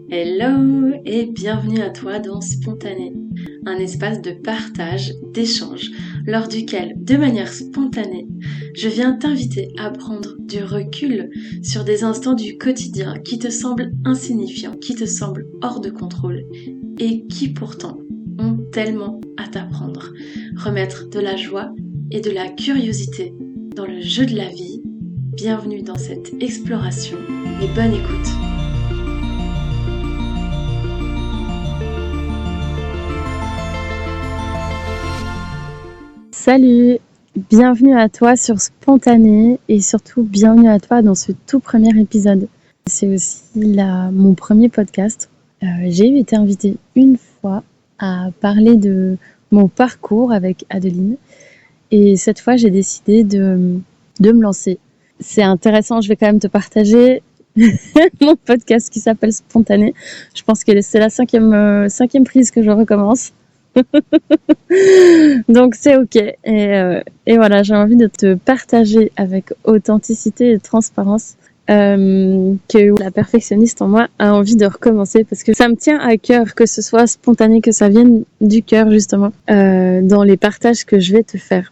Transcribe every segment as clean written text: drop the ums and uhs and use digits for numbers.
Hello et bienvenue à toi dans Spontané, un espace de partage, d'échange, lors duquel, de manière spontanée, je viens t'inviter à prendre du recul sur des instants du quotidien qui te semblent insignifiants, qui te semblent hors de contrôle et qui pourtant ont tellement à t'apprendre. Remettre de la joie et de la curiosité dans le jeu de la vie. Bienvenue dans cette exploration et bonne écoute. Salut, bienvenue à toi sur Spontané et surtout bienvenue à toi dans ce tout premier épisode. C'est aussi mon premier podcast. J'ai été invitée une fois à parler de mon parcours avec Adeline et cette fois j'ai décidé de me lancer. C'est intéressant, je vais quand même te partager mon podcast qui s'appelle Spontané. Je pense que c'est la cinquième prise que je recommence. Donc c'est ok et voilà, j'ai envie de te partager avec authenticité et transparence que la perfectionniste en moi a envie de recommencer parce que ça me tient à cœur que ce soit spontané, que ça vienne du cœur justement dans les partages que je vais te faire.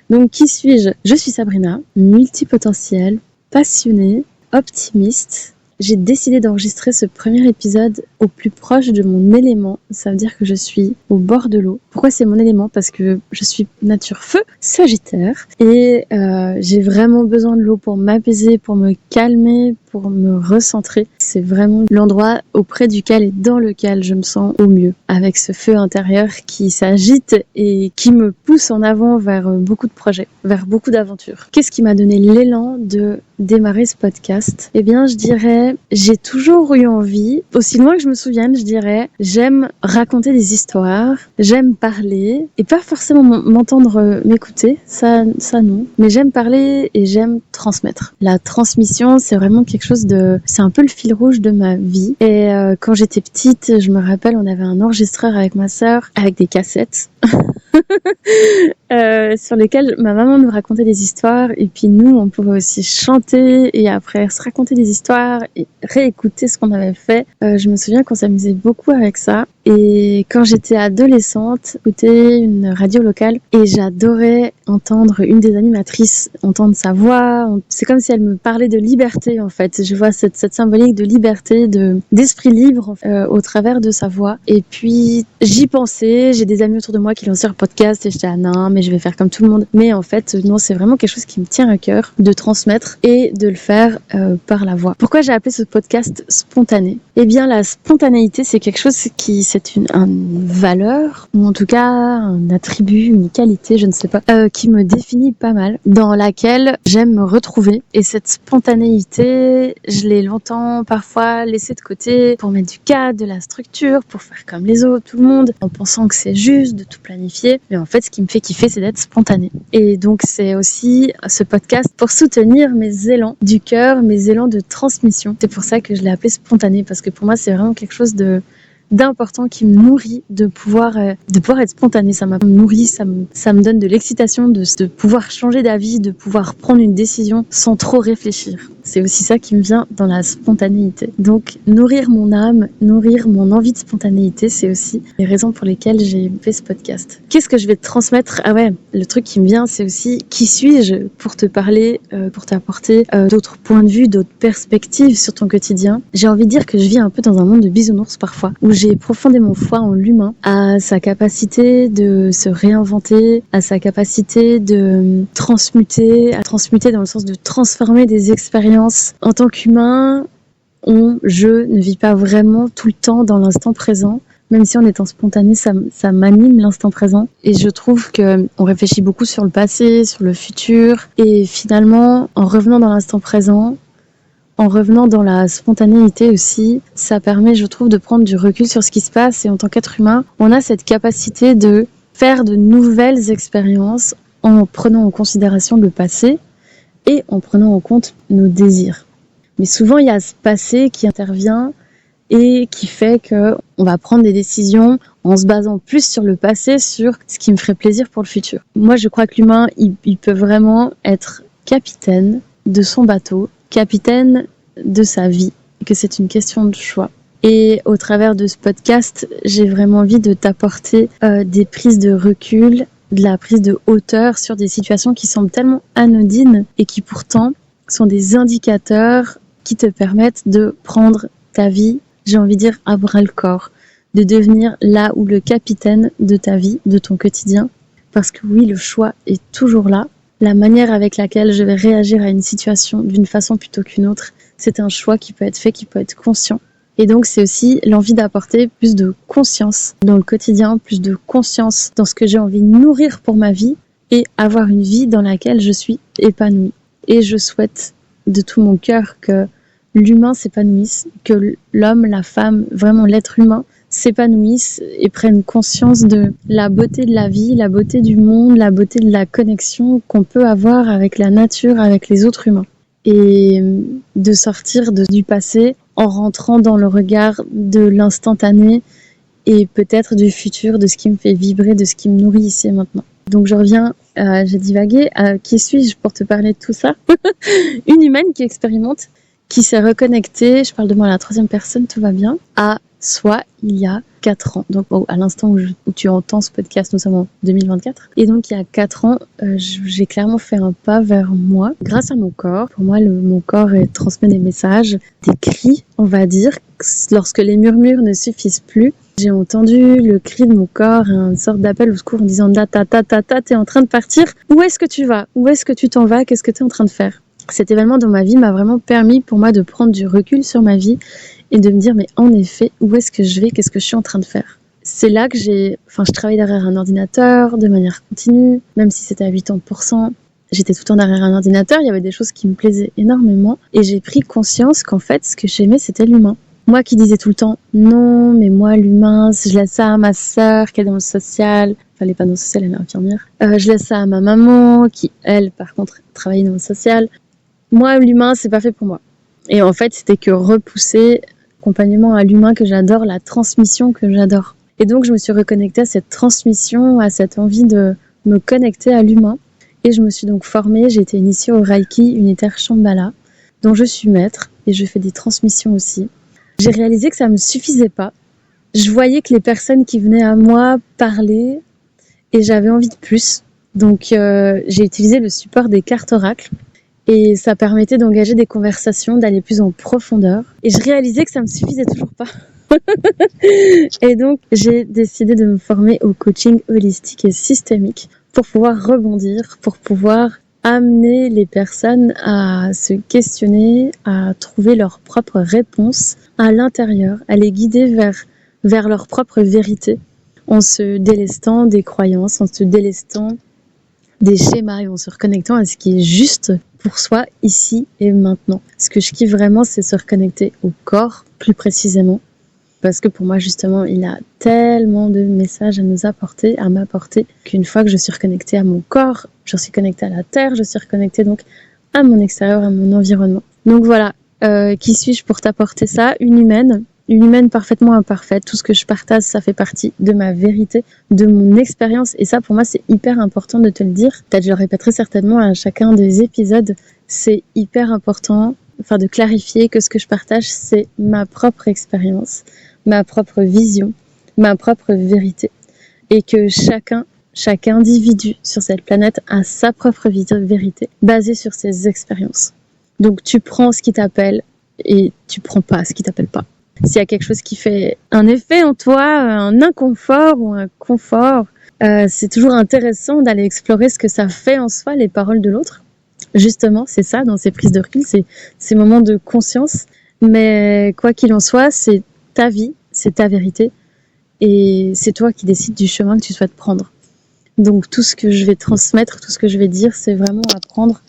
Donc qui suis-je ? Je suis Sabrina, multipotentielle, passionnée, optimiste. J'ai décidé d'enregistrer ce premier épisode au plus proche de mon élément. Ça veut dire que je suis au bord de l'eau. Pourquoi c'est mon élément ? Parce que je suis nature feu, Sagittaire. Et j'ai vraiment besoin de l'eau pour m'apaiser, pour me calmer, pour me recentrer. C'est vraiment l'endroit auprès duquel et dans lequel je me sens au mieux. Avec ce feu intérieur qui s'agite et qui me pousse en avant vers beaucoup de projets, vers beaucoup d'aventures. Qu'est-ce qui m'a donné l'élan de démarrer ce podcast ? Eh bien, je dirais, j'ai toujours eu envie, aussi loin que je me souvienne, je dirais, j'aime raconter des histoires, j'aime parler, et pas forcément m'entendre m'écouter, ça non, mais j'aime parler et j'aime transmettre. La transmission, c'est vraiment quelque chose c'est un peu le fil rouge de ma vie. Et quand j'étais petite, je me rappelle, on avait un enregistreur avec ma sœur, avec des cassettes. Sur lesquelles ma maman nous racontait des histoires et puis nous on pouvait aussi chanter et après se raconter des histoires et réécouter ce qu'on avait fait. Je me souviens qu'on s'amusait beaucoup avec ça et quand j'étais adolescente, j'écoutais une radio locale et j'adorais entendre une des animatrices, entendre sa voix. C'est comme si elle me parlait de liberté en fait. Je vois cette symbolique de liberté, d'esprit libre au travers de sa voix. Et puis j'y pensais, j'ai des amis autour de moi qui lançaient leur podcast et j'étais non mais je vais faire comme tout le monde. Mais en fait non, c'est vraiment quelque chose qui me tient à cœur de transmettre et de le faire par la voix. Pourquoi j'ai appelé ce podcast Spontané ? Eh bien la spontanéité c'est quelque chose c'est une valeur ou en tout cas un attribut, une qualité, je ne sais pas, qui me définit pas mal, dans laquelle j'aime me retrouver. Et cette spontanéité, je l'ai longtemps parfois laissée de côté pour mettre du cadre, de la structure, pour faire comme les autres, tout le monde, en pensant que c'est juste de tout planifier. Mais en fait, ce qui me fait kiffer, c'est d'être spontané. Et donc, c'est aussi ce podcast pour soutenir mes élans du cœur, mes élans de transmission. C'est pour ça que je l'ai appelé Spontané, parce que pour moi, c'est vraiment quelque chose d'important qui me nourrit de pouvoir être spontané. Ça m'a nourri, ça me donne de l'excitation de pouvoir changer d'avis, de pouvoir prendre une décision sans trop réfléchir. C'est aussi ça qui me vient dans la spontanéité. Donc, nourrir mon âme, nourrir mon envie de spontanéité, c'est aussi les raisons pour lesquelles j'ai fait ce podcast. Qu'est-ce que je vais te transmettre ? Ah ouais, le truc qui me vient, c'est aussi qui suis-je pour te parler, pour t'apporter d'autres points de vue, d'autres perspectives sur ton quotidien. J'ai envie de dire que je vis un peu dans un monde de bisounours parfois, où j'ai profondément foi en l'humain, à sa capacité de se réinventer, à sa capacité de transmuter dans le sens de transformer des expériences. En tant qu'humain, je ne vis pas vraiment tout le temps dans l'instant présent. Même si en étant spontané, ça m'anime l'instant présent. Et je trouve qu'on réfléchit beaucoup sur le passé, sur le futur. Et finalement, en revenant dans l'instant présent, en revenant dans la spontanéité aussi, ça permet, je trouve, de prendre du recul sur ce qui se passe. Et en tant qu'être humain, on a cette capacité de faire de nouvelles expériences en prenant en considération le passé et en prenant en compte nos désirs. Mais souvent, il y a ce passé qui intervient et qui fait qu'on va prendre des décisions en se basant plus sur le passé, sur ce qui me ferait plaisir pour le futur. Moi, je crois que l'humain, il peut vraiment être capitaine de son bateau, capitaine de sa vie. que c'est une question de choix. Et au travers de ce podcast, j'ai vraiment envie de t'apporter des prises de recul, de la prise de hauteur sur des situations qui semblent tellement anodines et qui pourtant sont des indicateurs qui te permettent de prendre ta vie, j'ai envie de dire à bras le corps, de devenir là où le capitaine de ta vie, de ton quotidien. Parce que oui, le choix est toujours là. La manière avec laquelle je vais réagir à une situation d'une façon plutôt qu'une autre, c'est un choix qui peut être fait, qui peut être conscient. Et donc, c'est aussi l'envie d'apporter plus de conscience dans le quotidien, plus de conscience dans ce que j'ai envie de nourrir pour ma vie et avoir une vie dans laquelle je suis épanouie. Et je souhaite de tout mon cœur que l'humain s'épanouisse, que l'homme, la femme, vraiment l'être humain s'épanouisse et prenne conscience de la beauté de la vie, la beauté du monde, la beauté de la connexion qu'on peut avoir avec la nature, avec les autres humains. Et de sortir du passé en rentrant dans le regard de l'instantané et peut-être du futur, de ce qui me fait vibrer, de ce qui me nourrit ici et maintenant. Donc je reviens, j'ai divagué, qui suis-je pour te parler de tout ça? Une humaine qui expérimente, qui s'est reconnectée, je parle de moi à la troisième personne, tout va bien, à soi il y a 4 ans. Donc à l'instant où tu entends ce podcast, nous sommes en 2024. Et donc il y a 4 ans, j'ai clairement fait un pas vers moi grâce à mon corps. Pour moi, mon corps transmet des messages, des cris, on va dire. Lorsque les murmures ne suffisent plus, j'ai entendu le cri de mon corps, une sorte d'appel au secours en disant ta ta ta ta ta, t'es en train de partir. Où est-ce que tu vas? Où est-ce que tu t'en vas? Qu'est-ce que t'es en train de faire? Cet événement dans ma vie m'a vraiment permis pour moi de prendre du recul sur ma vie et de me dire, mais en effet, où est-ce que je vais? Qu'est-ce que je suis en train de faire? C'est là que je travaille derrière un ordinateur de manière continue, même si c'était à 80%. J'étais tout le temps derrière un ordinateur, il y avait des choses qui me plaisaient énormément et j'ai pris conscience qu'en fait, ce que j'aimais, c'était l'humain. Moi qui disais tout le temps, non, mais moi, l'humain, je laisse ça à ma sœur qui est dans le social. Enfin, elle n'est pas dans le social, elle est infirmière. Je laisse ça à ma maman qui, elle, par contre, travaillait dans le social. Moi, l'humain, c'est pas fait pour moi. Et en fait, c'était que repousser l'accompagnement à l'humain que j'adore, la transmission que j'adore. Et donc, je me suis reconnectée à cette transmission, à cette envie de me connecter à l'humain. Et je me suis donc formée, j'ai été initiée au Reiki unitaire Shambhala, dont je suis maître, et je fais des transmissions aussi. J'ai réalisé que ça me suffisait pas. Je voyais que les personnes qui venaient à moi parlaient, et j'avais envie de plus. Donc, j'ai utilisé le support des cartes oracles. Et ça permettait d'engager des conversations, d'aller plus en profondeur. Et je réalisais que ça me suffisait toujours pas. Et donc, j'ai décidé de me former au coaching holistique et systémique pour pouvoir rebondir, pour pouvoir amener les personnes à se questionner, à trouver leurs propres réponses à l'intérieur, à les guider vers leur propre vérité, en se délestant des croyances, en se délestant des schémas et en se reconnectant à ce qui est juste pour soi ici et maintenant. Ce que je kiffe vraiment, c'est se reconnecter au corps, plus précisément. Parce que pour moi, justement, il a tellement de messages à nous apporter, à m'apporter, qu'une fois que je suis reconnectée à mon corps, je suis connectée à la terre, je suis reconnectée donc à mon extérieur, à mon environnement. Donc voilà, qui suis-je pour t'apporter ça? Une humaine parfaitement imparfaite. Tout ce que je partage, ça fait partie de ma vérité, de mon expérience. Et ça, pour moi, c'est hyper important de te le dire. Peut-être je le répéterai certainement à chacun des épisodes. C'est hyper important, de clarifier que ce que je partage, c'est ma propre expérience, ma propre vision, ma propre vérité. Et que chaque individu sur cette planète a sa propre vérité, basée sur ses expériences. Donc, tu prends ce qui t'appelle et tu prends pas ce qui t'appelle pas. S'il y a quelque chose qui fait un effet en toi, un inconfort ou un confort, c'est toujours intéressant d'aller explorer ce que ça fait en soi, les paroles de l'autre. Justement, c'est ça, dans ces prises de recul, c'est ces moments de conscience. Mais quoi qu'il en soit, c'est ta vie, c'est ta vérité. Et c'est toi qui décides du chemin que tu souhaites prendre. Donc tout ce que je vais transmettre, tout ce que je vais dire, c'est vraiment à prendre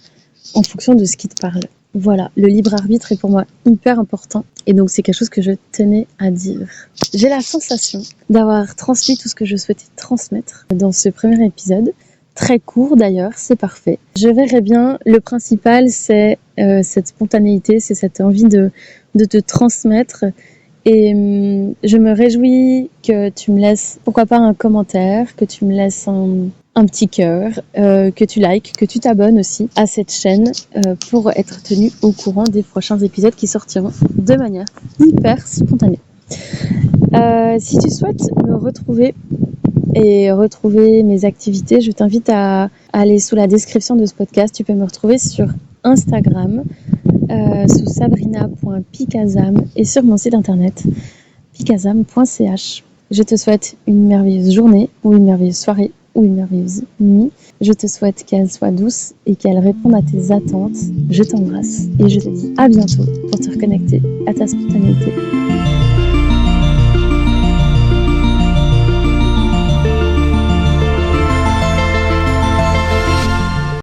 en fonction de ce qui te parle. Voilà, le libre arbitre est pour moi hyper important et donc c'est quelque chose que je tenais à dire. J'ai la sensation d'avoir transmis tout ce que je souhaitais transmettre dans ce premier épisode, très court d'ailleurs, c'est parfait. Je verrai bien, le principal c'est cette spontanéité, c'est cette envie de te transmettre Et je me réjouis que tu me laisses, pourquoi pas, un commentaire, que tu me laisses un petit cœur, que tu likes, que tu t'abonnes aussi à cette chaîne pour être tenu au courant des prochains épisodes qui sortiront de manière hyper spontanée. Si tu souhaites me retrouver et retrouver mes activités, je t'invite à aller sous la description de ce podcast. Tu peux me retrouver sur Instagram sous sabrina.pikazam et sur mon site internet pikazam.ch. Je te souhaite une merveilleuse journée ou une merveilleuse soirée ou une merveilleuse nuit. Je te souhaite qu'elle soit douce et qu'elle réponde à tes attentes. Je t'embrasse et je te dis à bientôt pour te reconnecter à ta spontanéité.